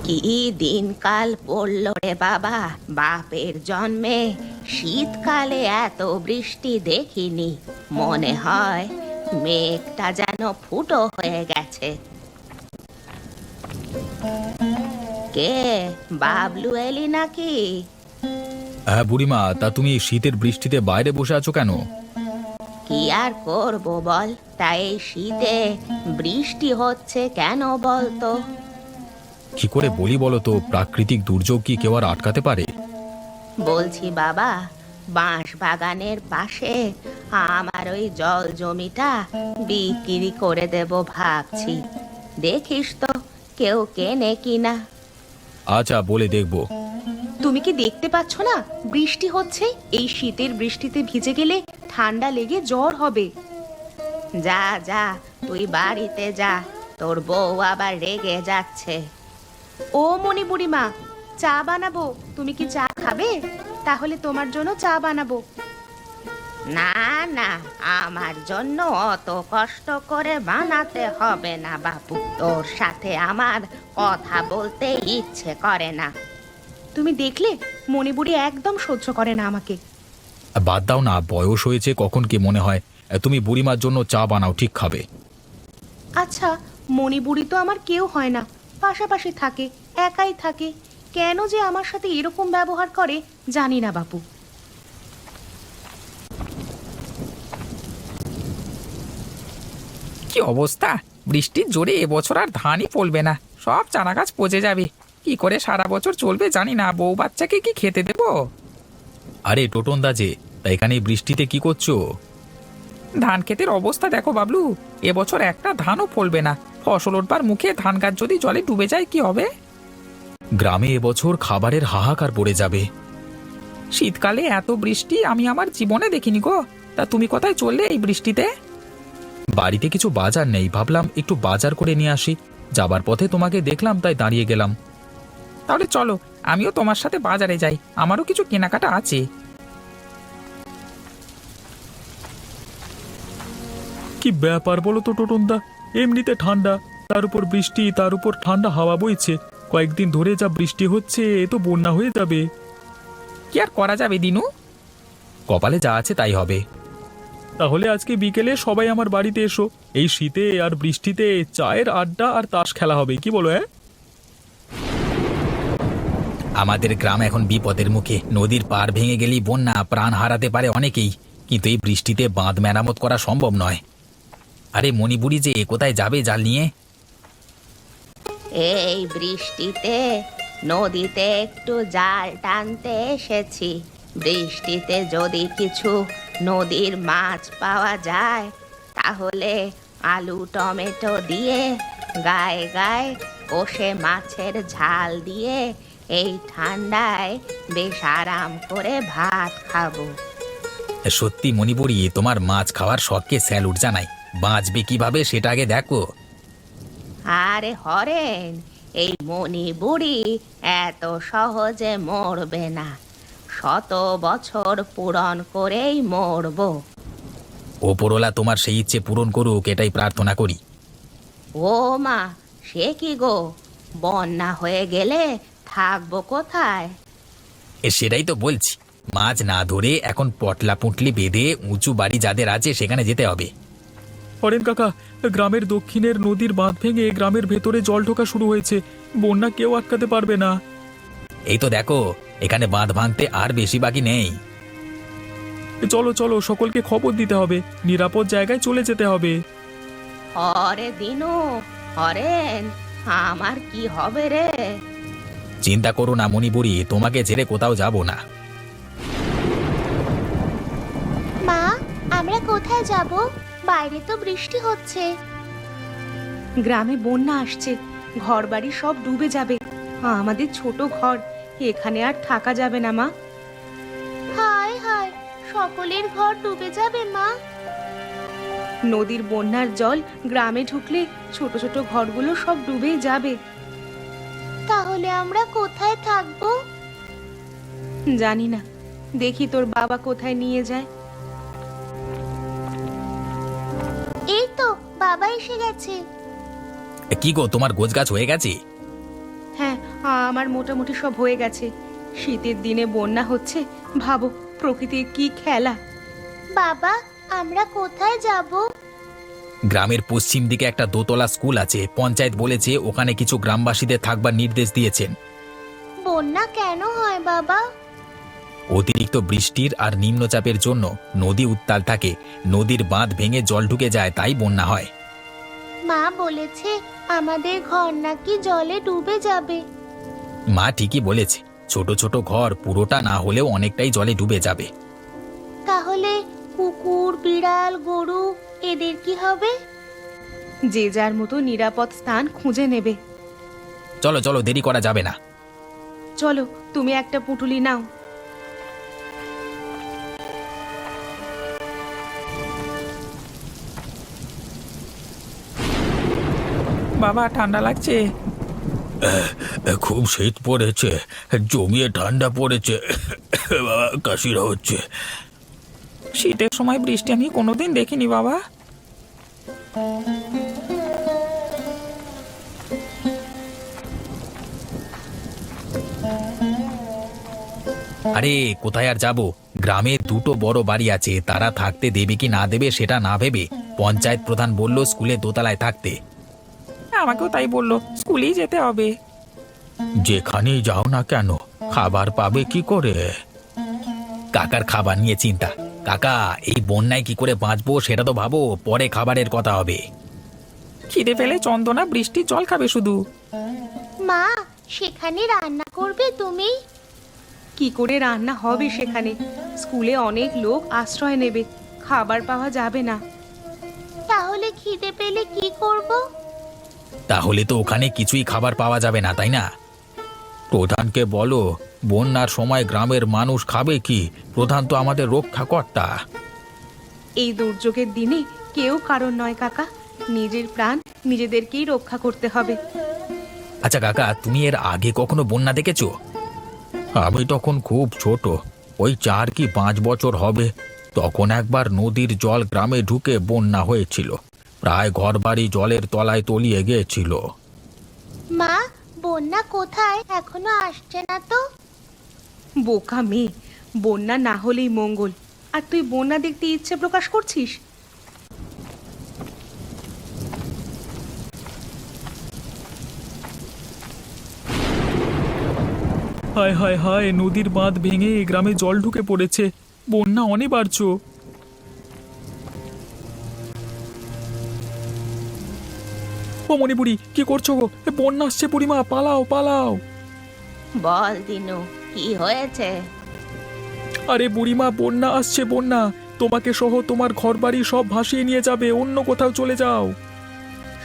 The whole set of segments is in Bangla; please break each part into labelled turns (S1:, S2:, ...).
S1: কি দিনকাল পড়ল রে বাবা, বাপের জন্মে শীতকালে এত বৃষ্টি দেখিনি। মনে হয় মেঘটা যেন ফুটো হয়ে গেছে। কে, বাবলু এলি নাকি?
S2: হ্যাঁ বুড়িমা, তা তুমি এই শীতের বৃষ্টিতে বাইরে বসে আছো কেন?
S1: কি আর করবো বল, তাই এই শীতে বৃষ্টি হচ্ছে কেন বলতো?
S2: কি করে বলি বলো তো, প্রাকৃতিক দুর্যোগ কি কেউ আর আটকাতে পারে?
S1: বলছি বাবা, বাঁশ বাগানের পাশে আমার ওই জল জমিটা বিক্রি করে দেব ভাবছি। দেখিস তো কেউ কেনে কিনা।
S2: আচ্ছা, বলে দেখবো।
S1: তুমি কি দেখতে পাচ্ছ না বৃষ্টি হচ্ছে? এই শীতের বৃষ্টিতে ভিজে গেলে ঠান্ডা লেগে জ্বর হবে। যা যা, তুই বাড়িতে যা, তোর বউ আবার রেগে যাচ্ছে। ও মনি বুড়িমা, চা বানাবো, তুমি কি চা খাবে? তাহলে তোমার জন্য চা বানাবো। না না, আমার জন্য অত কষ্ট করে বানাতে হবে না বাপু, তোর সাথে আমার কথা বলতে ইচ্ছে করে না। তুমি দেখলে মণিবুড়ি একদম সহ্য করে না আমাকে।
S2: বাদ দাও না, বয়স হয়েছে, কখন কি মনে হয়। তুমি বুড়িমার জন্য চা বানাও, ঠিক খাবে।
S1: আচ্ছা, মণিবুড়ি তো আমার কেউ হয় না, পাশাপাশি থাকে, একাই থাকে, কেন যে আমার সাথে এরকম ব্যবহার করে জানি না বাপু।
S3: কি অবস্থা! বৃষ্টির জোরে এবছর আর ধানই ফলবে না, সব চারা গাছ পচে যাবে। কি করে সারা বছর চলবে জানি না, বউ বাচ্চাকে কি খেতে দেব?
S2: আরে টোটন দা যে, তা এখানে এই বৃষ্টিতে কি করছো?
S3: ধান ক্ষেতের অবস্থা দেখো বাবলু, এবছর একটা ধানও ফলবে না। ফসল ওঠবার মুখে ধান গাছ যদি জলে ডুবে যায় কি হবে?
S2: গ্রামে এবছর খাবারের হাহাকার পড়ে যাবে।
S3: শীতকালে এত বৃষ্টি আমি আমার জীবনে দেখিনি গো। তা তুমি কোথায় চললে এই বৃষ্টিতে?
S2: বাড়িতে কিছু বাজার নেই, ভাবলাম একটু বাজার করে নিয়ে আসি। যাবার পথে তোমাকে দেখলাম, তাই দাঁড়িয়ে গেলাম।
S3: তাহলে চলো, আমিও তোমার সাথে বাজারে যাই, আমারও কিছু কেনাকাটা আছে।
S2: কি ব্যাপার বলো তো টোটন দা, এমনিতে ঠান্ডা, তার উপর বৃষ্টি, তার উপর ঠান্ডা হাওয়া বইছে। কয়েকদিন ধরে যা বৃষ্টি হচ্ছে, এ তো বন্যা হয়ে যাবে।
S3: কি আর করা যাবে দিনু?
S2: কপালে যা আছে তাই হবে। তাহলে আজকে বিকেলে সবাই আমার বাড়িতে এসো। এই শীতে আর বৃষ্টিতে চায়ের আড্ডা আর তাস খেলা হবে, কি বলো? হ্যাঁ,
S3: আমাদের গ্রাম এখন বিপদের মুখে, নদীর পাড় ভেঙে গেলেই বন্যা, প্রাণ হারাতে পারে অনেকেই। কিন্তু এই বৃষ্টিতে বাঁধ মেরামত করা সম্ভব নয়। আরে মণিপুরি যে কোথায় যাবে জাল নিয়ে?
S1: এই বৃষ্টিতে নদীতে একটু জাল টানতে এসেছি। বৃষ্টিতে যদি কিছু নদীর মাছ পাওয়া যায়, তাহলে আলু টমেটো দিয়ে গায়ে গায়ে কষে মাছের ঝাল দিয়ে এই ঠান্ডায় বেশ আরাম করে ভাত খাবো।
S3: সত্যি মণিপুরি, তোমার মাছ খাওয়ার শখকে স্যালুট জানাই। বাঁচবে কিভাবে সেটা আগে দেখো।
S1: আরে হরেন, এই মনি বুড়ি এত সহজে মরবে না, 100 বছর পূরণ করেই মরবো।
S3: ওপরওয়ালা তোমার সেই ইচ্ছে পূরণ করুক, এটাই প্রার্থনা করি।
S1: ও মা, সে কি গো, বন্যা হয়ে গেলে থাকবো কোথায়?
S3: সেটাই তো বলছি, মাছ না ধরে এখন পটলা পুঁটলি বেঁধে উঁচু বাড়ি যাদের আছে সেখানে যেতে হবে।
S2: হরেন কাকা, গ্রামের দক্ষিণের নদীর বাঁধ ভেঙে গ্রামের ভেতরে জল ঢোকা শুরু হয়েছে। বন্যা কেউ আটকাতে পারবে না।
S3: এই তো দেখো, এখানে বাঁধ ভাঙতে আর বেশি বাকি নেই।
S2: চলো চলো, সকলকে খবর দিতে হবে, নিরাপদ জায়গায় চলে যেতে হবে।
S1: হরে দিনু, হরেন, আমার কি হবে রে?
S3: চিন্তা করো না মণিপুরি, তোমাকে ছেড়ে কোথাও যাব না।
S4: মা, আমরা কোথায় যাব? বাইরে তো বৃষ্টি হচ্ছে।
S1: গ্রামে বন্যা আসছে, ঘরবাড়ি সব ডুবে যাবে। আমাদের ছোট ঘর, এখানে আর থাকা যাবে না মা।
S4: হায় হায়, সকলের ঘর ডুবে যাবে মা।
S1: নদীর বন্যার জল গ্রামে ঢুকলে ছোট ছোট ঘরগুলো সব ডুবেই যাবে।
S4: তাহলে আমরা কোথায় থাকবো?
S1: জানি না, দেখি তোর বাবা কোথায় নিয়ে যায়।
S4: এই তো বাবা এসে গেছে।
S3: কি গো, তোমার গোছগাছ হয়ে গেছে?
S1: হ্যাঁ, আমার মোটামুটি সব হয়ে গেছে। শীতের দিনে বন্যা হচ্ছে, ভাবো প্রকৃতির কি খেলা।
S4: বাবা, আমরা কোথায় যাব?
S3: গ্রামের পশ্চিম দিকে একটা দোতলা স্কুল আছে, পঞ্চায়েত বলেছে ওখানে কিছু গ্রামবাসীদের থাকবার নির্দেশ দিয়েছেন।
S4: বন্যা কেন হয় বাবা?
S3: অতিরিক্ত বৃষ্টির আর নিম্নচাপের জন্য নদী উত্তাল থাকে, নদীর বাঁধ ভেঙে জল ঢুকে যায়, তাই বন্যা হয়।
S4: মা বলেছে আমাদের ঘর নাকি জলে ডুবে যাবে।
S3: মা ঠিকই বলেছে, ছোট ছোট ঘর পুরোটা না হলেও অনেকটাই জলে ডুবে যাবে।
S4: তাহলে কুকুর, বিড়াল, গরু এদের কি হবে?
S1: যে যার মতো নিরাপদ স্থান খুঁজে নেবে।
S3: চলো চলো, দেরি করা যাবে না।
S1: চলো, তুমি একটা পুঁটুলি নাও।
S2: বাবা ঠান্ডা লাগছে।
S3: খুব শীত পড়েছে, জমিয়ে ঠান্ডা পড়েছে, কাশিরা হচ্ছে।
S2: শীতের সময় বৃষ্টি আমি কোনোদিন দেখিনি বাবা।
S3: আরে কোথায় আর যাব, গ্রামে দুটো বড় বাড়ি আছে, তারা থাকতে দেবে কি না দেবে সেটা না ভেবে পঞ্চায়েত প্রধান বলল স্কুলে দোতলায় থাকতে।
S2: আমাকেও তাই বললো, স্কুলেই যেতে হবে।
S3: যেখানেই যাও না কেন, খাবার পাবে কি করে? কাকার খাবার নিয়ে চিন্তা। কাকা, এই বন্যায় কি করে বাঁচবো সেটা তো ভাবো, পরে খাবারের কথা হবে।
S2: খিদে পেলে চন্দনা বৃষ্টির জল খাবে শুধু।
S4: মা, সেখানে রান্না করবে তুমি?
S1: কি করে রান্না হবে সেখানে? স্কুলে অনেক লোক আশ্রয় নেবে, খাবার পাওয়া যাবে না।
S4: তাহলে খিদে পেলে কি করব?
S3: তাহলে তো ওখানে কিছুই খাবার পাওয়া যাবে না, তাই না? প্রধানকে বলো, বন্যার সময় গ্রামের মানুষ খাবে কি? প্রধান তো আমাদের রক্ষাকর্তা।
S1: এই দুর্যোগের দিনে কেউ কারণ নয় কাকা, নিজের প্রাণ নিজেদেরকেই রক্ষা করতে হবে।
S3: আচ্ছা কাকা, তুমি এর আগে কখনো বন্যা দেখেছো? আমি তখন খুব ছোট, ওই 4 কি 5 বছর হবে। তখন একবার নদীর জল গ্রামে ঢুকে বন্যা হয়েছিল, প্রায় ঘরবাড়ি জলের তলায় তলিয়ে গিয়েছিল।
S4: মা, বন্যা কোথায়? এখনো আসছে না তো?
S1: বোকা মেয়ে, বন্যা না হলেই মঙ্গল, আর তুই বন্যা দেখতে ইচ্ছে প্রকাশ করছিস?
S2: হায় হায় হায়, নদীর বাঁধ ভেঙে গ্রামে জল ঢুকে পড়েছে, বন্যা অনিবার্য। ও মণিপুরি, কি করছো গো? বন্যা আসছে বুড়িমা, পালাও পালাও।
S1: বল দিনু, কি হয়েছে?
S2: আরে বুড়িমা, বন্যা আসছে, বন্যা তোমাকে সহ তোমার ঘরবাড়ি সব ভাসিয়ে নিয়ে যাবে, অন্য কোথাও চলে যাও।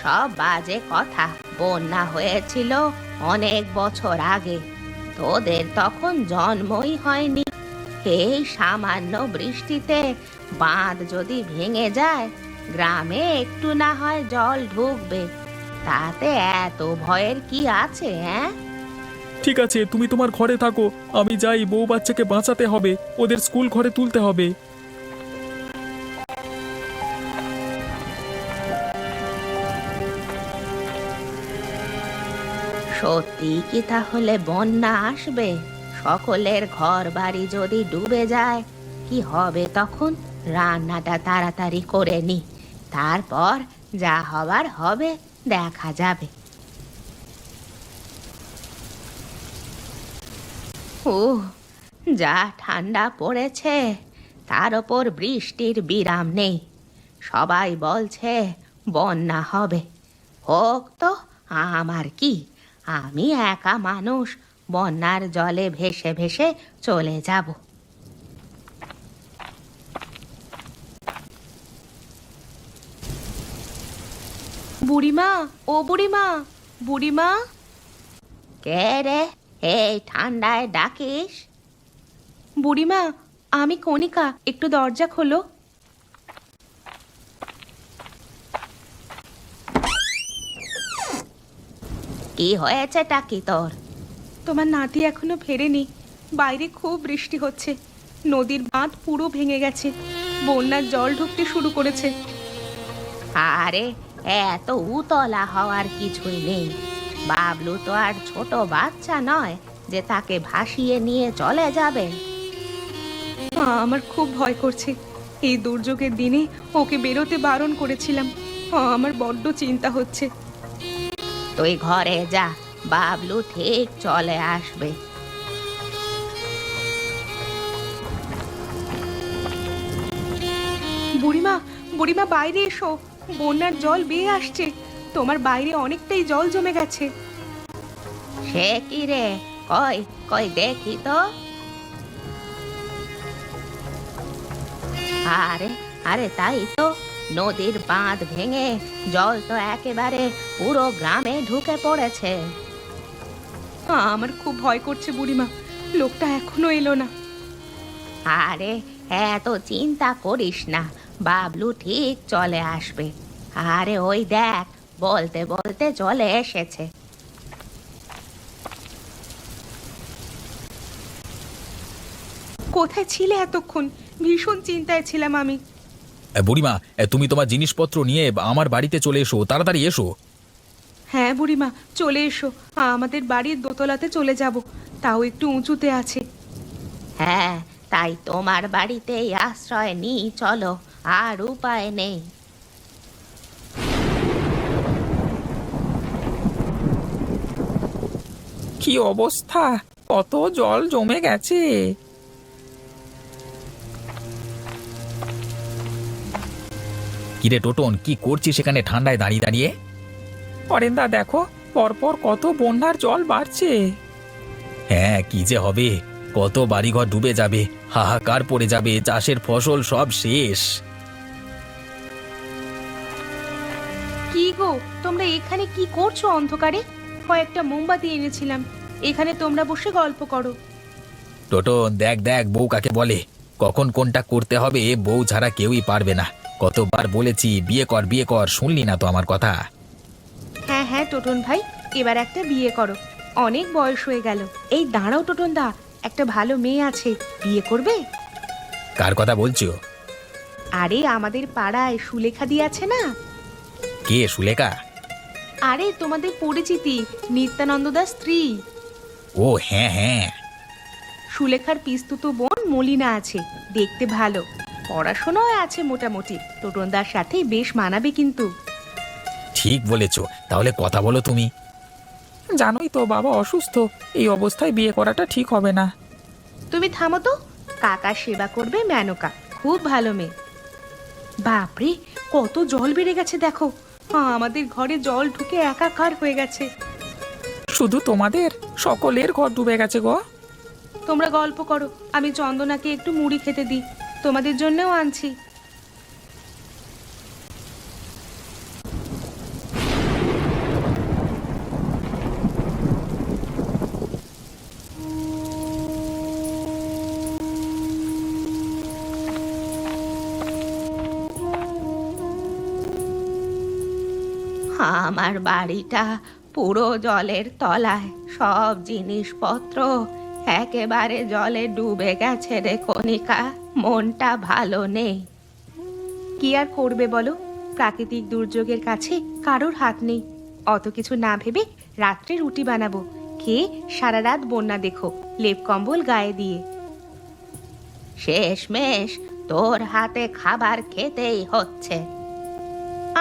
S1: সব বাজে কথা। বন্যা হয়েছিল অনেক বছর আগে, তোদের তখন জন্মই হয়নি। এই সামান্য বৃষ্টিতে বাঁধ যদি ভেঙে যায়, গ্রামে একটু না হয় জল ঢুকবে, তাতে এত ভয়ের কি আছে? হ্যাঁ,
S2: ঠিক আছে, তুমি তোমার ঘরে থাকো, আমি যাই, বউ বাচ্চাকে বাঁচাতে হবে, ওদের স্কুল ঘরে তুলতে হবে।
S1: সত্যি কি তাহলে বন্যা আসবে? সকলের ঘর বাড়ি যদি ডুবে যায়, কি হবে তখন? রান্নাটা তাড়াতাড়ি করে নি, তারপর যা হবার হবে দেখা যাবে। ও, যা ঠান্ডা পড়েছে, তার ওপর বৃষ্টির বিরাম নেই। সবাই বলছে বন্যা হবে। হোক তো, আমার কি? আমি একা মানুষ, বন্যার জলে ভেসে ভেসে চলে যাব। বুড়িমা, ও বুড়িমা, বুড়িমা। কে রে, এই ঠান্ডায় ডাকিস? বুড়িমা, আমি কণিকা, একটু দরজা খোলো। কি হয়েছে টাকি তোর? তোমার নাতি এখনো ফেরেনি, বাইরে খুব বৃষ্টি হচ্ছে, নদীর বাঁধ পুরো ভেঙে গেছে, বন্যার জল ঢুকতে শুরু করেছে। আরে, এত উতলা হওয়ার কিছুই নেই, বাবলু তো আর ছোট বাচ্চা নয় যে তাকে ভাসিয়ে নিয়ে চলে যাবে।
S5: আমার খুব ভয় করছে। এই দুর্যোগের দিনে ওকে বেরোতে বারণ করেছিলাম। আমার বড্ড চিন্তা হচ্ছে।
S1: তুই ঘরে যা, বাবলু ঠিক চলে আসবে।
S5: বুড়িমা, বুড়িমা বাইরে এসো, বন্যার জল বেয়ে আসছে। তোমার বাইরে অনেকটাই জল জমে গেছে।
S1: সে কি রে, কই কই দেখি তো। আরে আরে তাই তো, নদীর বাঁধ ভেঙে জল তো একেবারে পুরো গ্রামে ঢুকে পড়েছে।
S5: আমার খুব ভয় করছে বুড়িমা, লোকটা এখনো এলো না।
S1: আরে এত চিন্তা করিস না, বাবলু ঠিক চলে আসবে। আরে ওই দেখ, বলতে বলতে চলে এসেছে।
S5: কোথায় ছিলে এতক্ষণ? ভীষণ চিন্তায় ছিলাম আমি।
S3: বুড়িমা, তুমি তোমার জিনিসপত্র নিয়ে আমার বাড়িতে চলে এসো, তাড়াতাড়ি এসো।
S5: হ্যাঁ বুড়িমা, চলে এসো। আমাদের বাড়ির দোতলাতে চলে যাব, তাও একটু উঁচুতে আছে।
S1: হ্যাঁ, তাই তোমার বাড়িতেই আশ্রয় নিই চলো, আর উপায় নেই।
S3: কি অবস্থা, কত জল জমে গেছে। কিরে টোটন, কি করছিস সেখানে ঠান্ডায় দাঁড়িয়ে দাঁড়িয়ে? অরেন্দা দেখো, পরপর কত বন্যার জল বাড়ছে। হ্যাঁ, কি যে হবে, কত বাড়িঘর ডুবে যাবে, হাহাকার পড়ে যাবে, চাষের ফসল সব শেষ।
S5: কি গো, তোমরা এখানে কি করছো অন্ধকারে? কয়েকটা মোমবাতি এনেছিলাম, এখানে তোমরা বসে গল্প করো।
S3: টোটন দেখ দেখ, বউ কাকে বলে, কখন কোনটা করতে হবে বউ ছাড়া কেউই পারবে না। কতবার বলেছি বিয়ে কর বিয়ে কর, শুনলি না তো আমার কথা।
S5: হ্যাঁ হ্যাঁ টোটন ভাই, এবার একটা বিয়ে করো, অনেক বয়স হয়ে গেল। এই দাঁড়াও টোটন দা, একটা ভালো মেয়ে আছে, বিয়ে করবে?
S3: কার কথা বলছো?
S5: আরে আমাদের পাড়ায় সুলেখা দি আছে না?
S3: কে সুলেখা?
S5: আরে তোমাদের পরিচিতি, নিত্যানন্দ দাস স্ত্রী।
S3: ও হ্যাঁ হ্যাঁ।
S5: সুলেখার পিস্তুতো বোন মলিনা আছে, দেখতে ভালো, পড়াশোনাও আছে মোটামুটি। টোটনদার সাথে বেশ মানাবে কিন্তু।
S3: ঠিক বলেছ, তাহলে কথা বলো তুমি। জানোই তো বাবা অসুস্থ, এই অবস্থায় বিয়ে করাটা ঠিক হবে না।
S5: তুমি থামো তো, কাকার সেবা করবে মেনকা, খুব ভালো মেয়ে। বাপরে, কত জল বেড়ে গেছে দেখো, আমাদের ঘরে জল ঢুকে একাকার হয়ে গেছে।
S3: শুধু তোমাদের? সকলের ঘর ডুবে গেছে গো।
S5: তোমরা গল্প করো, আমি চন্দনাকে একটু মুড়ি খেতে দিই, তোমাদের জন্যও আনছি।
S1: আমার বাড়িটা পুরো জলের তলায়, সব জিনিসপত্র একেবারে জলে ডুবে গেছে রে কণিকা, মনটা ভালো নেই।
S5: কি আর করবে বলো, প্রাকৃতিক দুর্যোগের কাছে কারোর হাত নেই। অত কিছু না ভেবে রাত্রে রুটি বানাবো, খেয়ে সারা রাত বন্যা দেখো, লেপ কম্বল গায়ে দিয়ে।
S1: শেষমেশ তোর হাতে খাবার খেতেই হচ্ছে।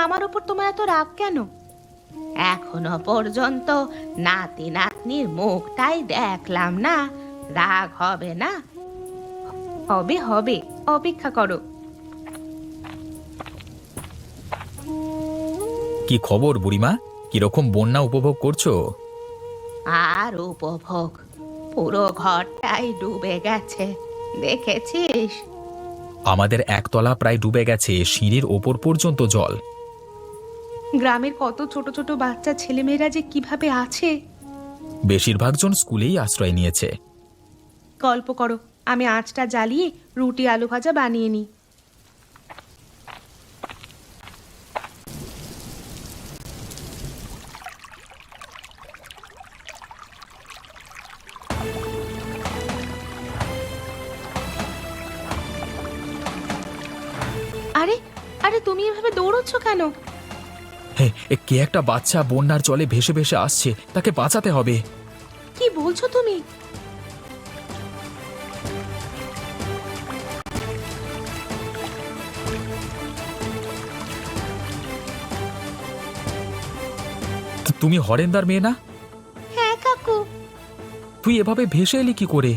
S5: আমার ওপর তোমার এত রাগ কেন?
S1: এখনো পর্যন্ত নাতি নাতনির মুখটাই দেখলাম না, রাগ হবে না?
S5: হবে হবে, অপেক্ষা করো।
S3: কি খবর বুড়িমা, কিরকম বন্যা উপভোগ করছো?
S1: আর উপভোগ, পুরো ঘরটাই ডুবে গেছে, দেখেছিস?
S3: আমাদের একতলা প্রায় ডুবে গেছে, সিঁড়ির ওপর পর্যন্ত জল।
S5: গ্রামের কত ছোট ছোট বাচ্চা ছেলেমেয়েরা যে কিভাবে আছে।
S3: বেশিরভাগজন স্কুলেই আশ্রয় নিয়েছে।
S5: গল্প করো, আমি আঁচটা জ্বালিয়ে রুটি আলু ভাজা বানিয়ে নিই। আরে আরে, তুমি এভাবে দৌড়চ্ছ কেন?
S3: কে একটা বাচ্চা বন্যার জলে ভেসে ভেসে আসছে, তাকে বাঁচাতে হবে।
S5: কি বলছো তুমি?
S3: তুমি হরেন্দার মেয়ে না?
S4: হ্যাঁ কাকু,
S3: তুই এভাবে ভেসে এলি কি করে?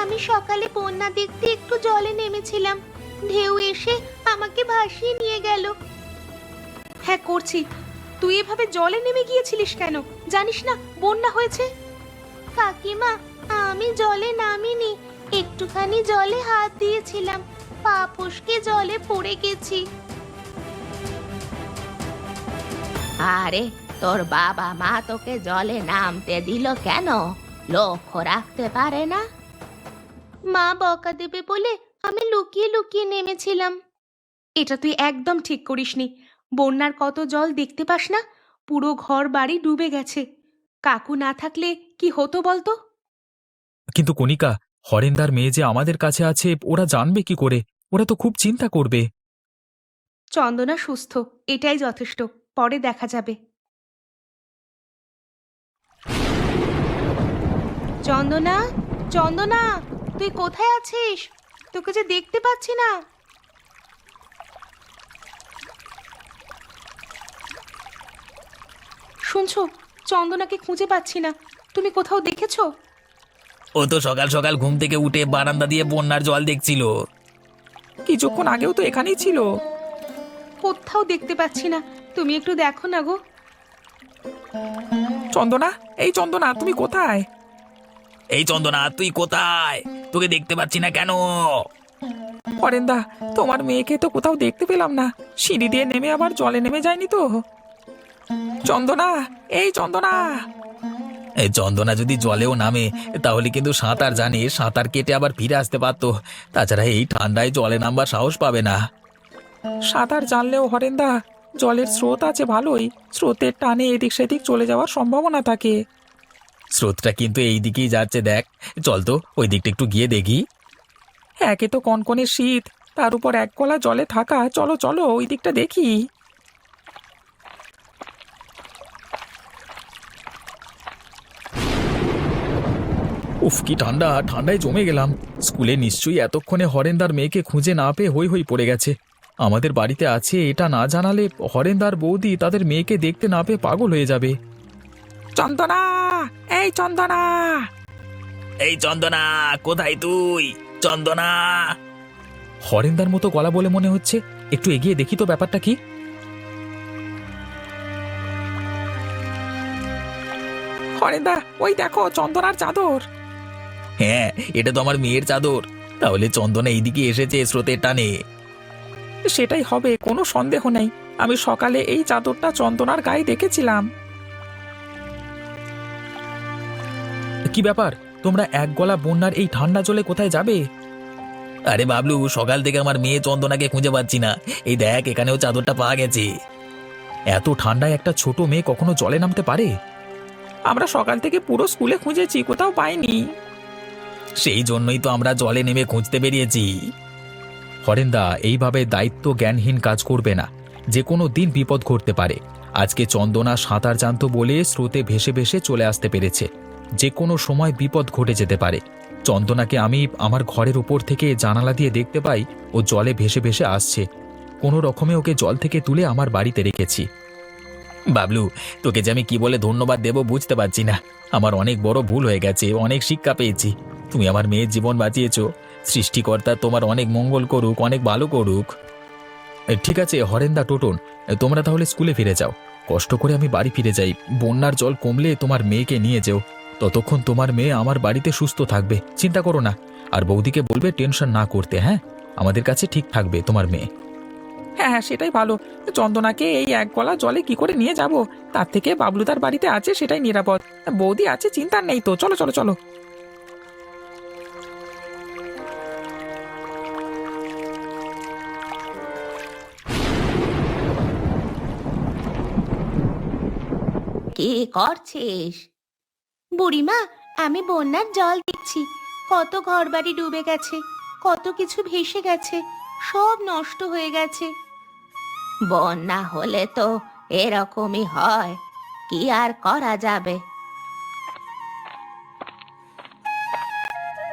S4: আমি সকালে বন্যা দেখতে একটু জলে নেমেছিলাম, ঢেউ এসে আমাকে ভাসিয়ে নিয়ে গেল।
S5: হ্যাঁ করছি। তুই এভাবে জলে নেমে গিয়েছিলিস কেন? জানিস না বন্যা হয়েছে?
S4: কাকিমা, আমি জলে নামিনি, একটুখানি জলে হাত দিয়েছিলাম, পা ফসকে জলে পড়ে গেছি।
S1: আরে তোর বাবা মা তোকে জলে নামতে দিল কেন? লক্ষ্য রাখতে পারে না?
S4: মা বকা দেবে বলে আমি লুকিয়ে লুকিয়ে নেমেছিলাম।
S5: এটা তুই একদম ঠিক করিসনি। বন্যার কত জল দেখতে পাস না? পুরো ঘর বাড়ি ডুবে গেছে। কাকু না থাকলে কি হতো বলতো?
S3: কিন্তু কণিকা, হরেন্দার মেয়ে যে আমাদের কাছে আছে ওরা জানবে কি করে? ওরা তো খুব চিন্তা করবে।
S5: চন্দনা সুস্থ, এটাই যথেষ্ট। পরে দেখা যাবে। চন্দনা, চন্দনা, তুই কোথায় আছিস? তোকে যে দেখতে পাচ্ছি না। শুনছো, চন্দনাকে খুঁজে পাচ্ছি না। তুমি কোথাও দেখেছো?
S3: ও তো সকাল সকাল ঘুম থেকে উঠে বারান্দা দিয়ে বন্যার জল দেখছিল। কিছুক্ষণ আগেও তো এখানেই ছিল।
S5: কোথাও দেখতে পাচ্ছি না। তুমি একটু দেখো না গো।
S3: চন্দনা, এই চন্দনা, তুমি কোথায়? এই চন্দনা, তুই কোথায়? তোকে দেখতে পাচ্ছি না কেন? হরেন্দা, তোমার মেয়েকে তো কোথাও দেখতে পেলাম না। সিঁড়ি দিয়ে নেমে আবার জলে নেমে যায়নি তো? চন্দনা, এই চন্দনা। এই চন্দনা যদি জলেও নামে তাহলে কিন্তু সাঁতার জানে, সাঁতার কেটে আবার ফিরে আসতে পারতো। তাছাড়া এই ঠান্ডায় জলে নামবার সাহস পাবে না। সাঁতার জানলেও হরেন্দা, জলের স্রোত আছে ভালোই, স্রোতের টানে এদিক সেদিক চলে যাওয়ার সম্ভাবনা থাকে। স্রোতটা কিন্তু এই দিকেই যাচ্ছে, দেখ। চল তো ওই দিকটা একটু গিয়ে দেখি। একে তো কনকনে শীত, তার উপর এক গলা জলে থাকা। চলো চলো ওই দিকটা দেখি। উফ, কি ঠান্ডা! ঠান্ডায় জমে গেলাম। স্কুলে নিশ্চয়ই এতক্ষণে হরেন্দার মেয়েকে খুঁজে না পেয়ে হই হই পড়ে গেছে। আমাদের বাড়িতে আছে এটা না জানালে হরেন্দার বৌদি তাদের মেয়েকে দেখতে না পেয়ে পাগল হয়ে যাবে। চন্দনা, এই চন্দনা, এই চন্দনা, কোথায় তুই? চন্দনা! হরেন্দার মতো গলা বলে মনে হচ্ছে। একটু এগিয়ে দেখি তো ব্যাপারটা কি। হরেন্দা, ওই দেখো চন্দনার চাদর। হ্যাঁ, এটা তো আমার মেয়ের চাদর। তাহলে চন্দনা এইদিকে এসেছে স্রোতের টানে। সেটাই হবে, কোনো সন্দেহ নেই। আমি সকালে এই চাদরটা চন্দনার গায়ে দেখেছিলাম। কি ব্যাপার, তোমরা এক গলা বন্যার এই ঠান্ডা জলে কোথায় যাবে? আরে বাবলু, সকাল থেকে আমার মেয়ে চন্দনাকে খুঁজে পাচ্ছি না। এই দেখ, এখানেও চাদরটা পাওয়া গেছে। এত ঠান্ডায় একটা ছোট মেয়ে কখনো জলে নামতে পারে? আমরা সকাল থেকে পুরো স্কুলে খুঁজেছি, কোথাও পাইনি। সেই জন্যই তো আমরা জলে নেমে খুঁজতে বেরিয়েছি। হরেন্দা, এইভাবে দায়িত্ব জ্ঞানহীন কাজ করবে না। যে কোনো দিন বিপদ ঘটতে পারে। আজকে চন্দনা সাঁতার জানতো বলে স্রোতে ভেসে ভেসে চলে আসতে পেরেছে। যে কোনো সময় বিপদ ঘটে যেতে পারে। চন্দনাকে আমি আমার ঘরের উপর থেকে জানালা দিয়ে দেখতে পাই ও জলে ভেসে ভেসে আসছে। কোনো রকমে ওকে জল থেকে তুলে আমার বাড়িতে রেখেছি। বাবলু, তোকে যে আমি কি বলে ধন্যবাদ দেব বুঝতে পারছি না। আমার অনেক বড় ভুল হয়ে গেছে, অনেক শিক্ষা পেয়েছি। তুমি আমার মেয়ের জীবন বাঁচিয়েছো। সৃষ্টিকর্তা তোমার অনেক মঙ্গল করুক, অনেক ভালো করুক। ঠিক আছে হরেন্দা, টোটন, তোমরা তাহলে স্কুলে ফিরে যাও। কষ্ট করে আমি বাড়ি ফিরে যাই। বন্যার জল কমলে তোমার মেয়েকে নিয়ে যেও। ততক্ষণ তোমার মেয়ে আমার বাড়িতে সুস্থ থাকবে, চিন্তা করো না। আর বৌদিকে বলবে টেনশন না করতে। হ্যাঁ, আমাদের কাছে ঠিক থাকবে তোমার মেয়ে। হ্যাঁ হ্যাঁ, সেটাই ভালো। চন্দনাকে এই এক গলা জলে কি করে নিয়ে যাব? তার থেকে বাবলুদার বাড়িতে আছে, সেটাই নিরাপদ। বৌদি আছে, চিন্তা নেই তো। চলো চলো চলো।
S1: কি করছিস?
S4: বুড়িমা, আমি বন্যার জল দেখছি। কত ঘরবাড়ি ডুবে গেছে, কত কিছু ভেসে গেছে, সব নষ্ট হয়ে গেছে।
S1: বন্যা হলে তো এরকমই হয়, কি আর করা যাবে।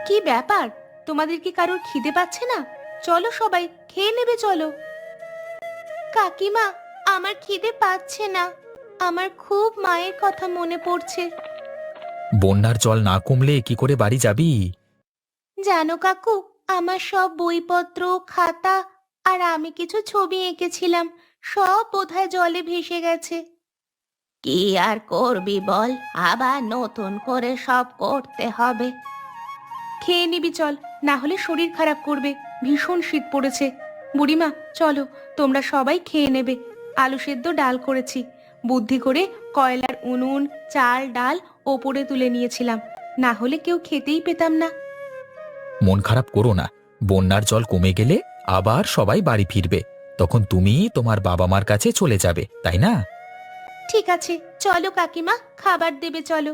S5: কি ব্যাপার, তোমাদের কি কারোর খিদে পাচ্ছে না? চলো সবাই খেয়ে নেবে, চলো।
S4: কাকিমা, আমার খিদে পাচ্ছে না। আমার খুব মায়ের কথা মনে পড়ছে।
S3: বন্যার জল না কমলে কি করে বাড়ি যাবি?
S4: জানো কাকু, আমার সব বইপত্র, খাতা আর আমি কিছু ছবি এঁকেছিলাম, সব বোধহয় জলে ভেসে গেছে।
S1: কি আর করবি বল, আবার নতুন করে সব করতে হবে।
S5: খেয়ে নিবি চল, না হলে শরীর খারাপ করবে। ভীষণ শীত পড়েছে। বুড়িমা চলো, তোমরা সবাই খেয়ে নেবে। আলু সেদ্ধ ডাল করেছি, বুদ্ধি করে কয়লার উনুন, চাল ডাল ওপরে তুলে নিয়েছিলাম, না হলে কেউ খেতেই পেতাম না।
S3: মন খারাপ করো না, বন্যার জল কমে গেলে আবার সবাই বাড়ি ফিরবে। তখন তুমি তোমার বাবা মার কাছে চলে যাবে, তাই না?
S4: ঠিক আছে, চলো কাকিমা, খাবার দেবে চলো।